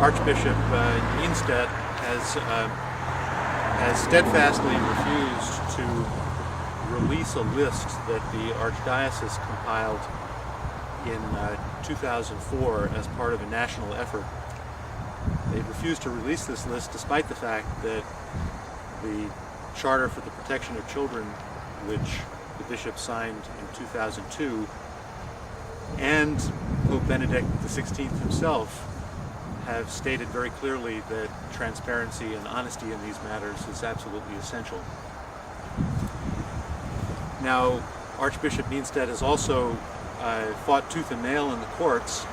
Archbishop Nienstedt has steadfastly refused to release a list that the Archdiocese compiled in 2004 as part of a national effort. They've refused to release this list despite the fact that the Charter for the Protection of Children, which the bishop signed in 2002, and Pope Benedict XVI himself have stated very clearly that transparency and honesty in these matters is absolutely essential. Now, Archbishop Nienstedt has also fought tooth and nail in the courts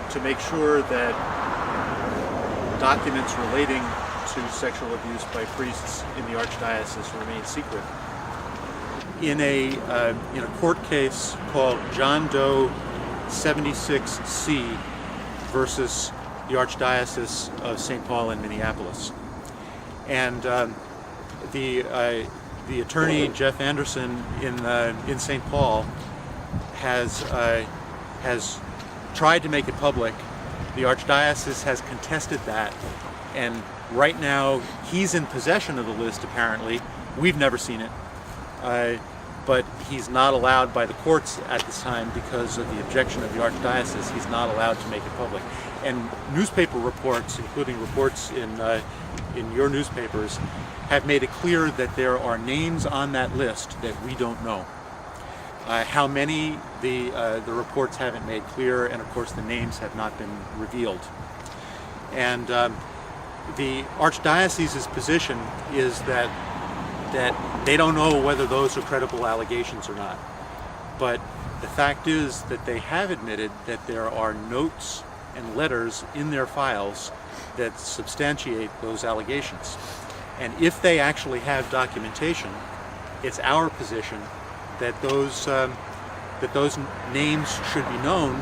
to make sure that documents relating to sexual abuse by priests in the Archdiocese remain secret. In a court case called John Doe 76C versus the Archdiocese of St. Paul in Minneapolis, and the attorney Jeff Anderson in St. Paul has tried to make it public. The Archdiocese has contested that, and right now he's in possession of the list. Apparently, we've never seen it. But he's not allowed by the courts at this time because of the objection of the Archdiocese. He's not allowed to make it public. And newspaper reports, including reports in your newspapers, have made it clear that there are names on that list that we don't know. How many, the reports haven't made clear, and of course the names have not been revealed. And the Archdiocese's position is that they don't know whether those are credible allegations or not. But the fact is that they have admitted that there are notes and letters in their files that substantiate those allegations. And if they actually have documentation, it's our position that those names should be known.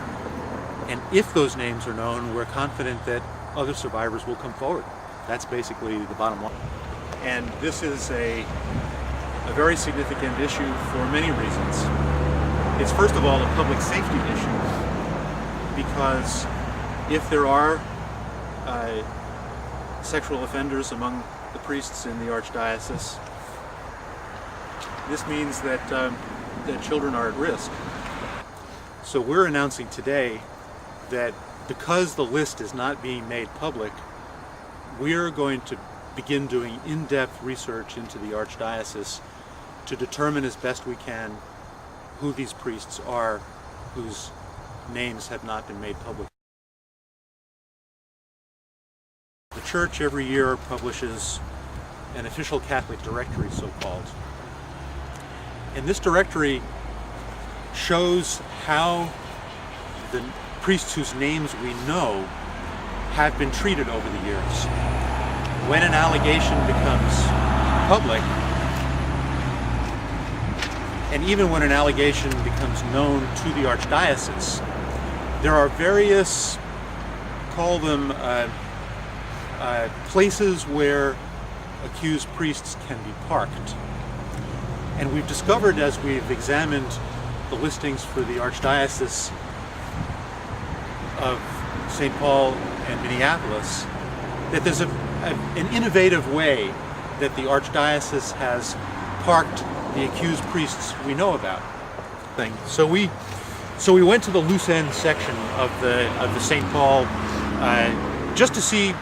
And if those names are known, we're confident that other survivors will come forward. That's basically the bottom line. And this is a very significant issue for many reasons. It's first of all a public safety issue, because if there are sexual offenders among the priests in the Archdiocese, this means that children are at risk. So we're announcing today that because the list is not being made public, we're going to begin doing in-depth research into the Archdiocese to determine as best we can who these priests are whose names have not been made public. The Church every year publishes an official Catholic directory, so-called. And this directory shows how the priests whose names we know have been treated over the years. When an allegation becomes public, and even when an allegation becomes known to the Archdiocese, there are various, call them places where accused priests can be parked. And we've discovered, as we've examined the listings for the Archdiocese of St. Paul and Minneapolis, that there's an innovative way that the Archdiocese has parked the accused priests we know about. So we went to the loose end section of the St. Paul just to see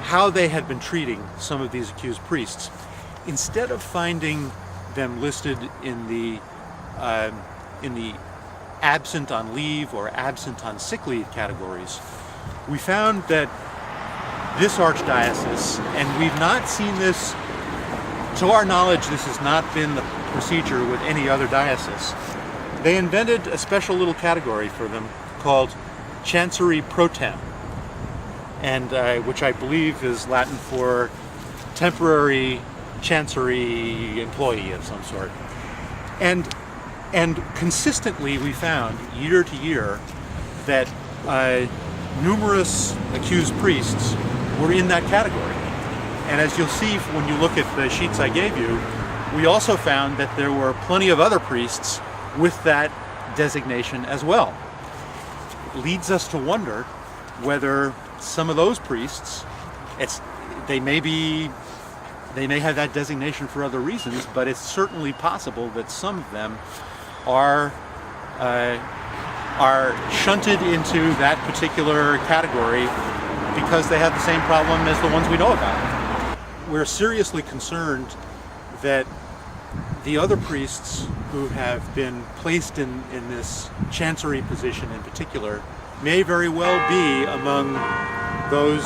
how they had been treating some of these accused priests. Instead of finding them listed in the absent on leave or absent on sick leave categories, we found that this Archdiocese, and we've not seen this, to our knowledge, this has not been the procedure with any other diocese. They invented a special little category for them called Chancery Pro Tem, and which I believe is Latin for temporary chancery employee of some sort. And consistently we found, year to year, that numerous accused priests were in that category. And as you'll see when you look at the sheets I gave you, we also found that there were plenty of other priests with that designation as well. It leads us to wonder whether some of those priests, they may have that designation for other reasons, but it's certainly possible that some of them are shunted into that particular category because they have the same problem as the ones we know about. We're seriously concerned that the other priests who have been placed in this chancery position in particular may very well be among those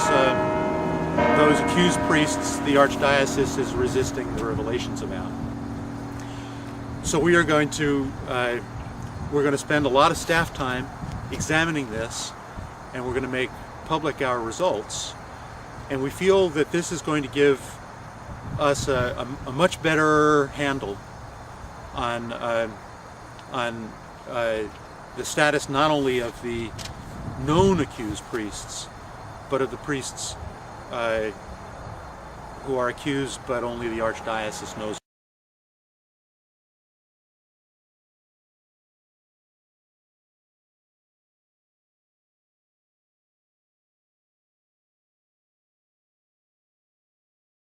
accused priests the Archdiocese is resisting the revelations about. So we're going to spend a lot of staff time examining this, and we're going to make public our results. And we feel that this is going to give us a much better handle on the status not only of the known accused priests, but of the priests who are accused but only the Archdiocese knows.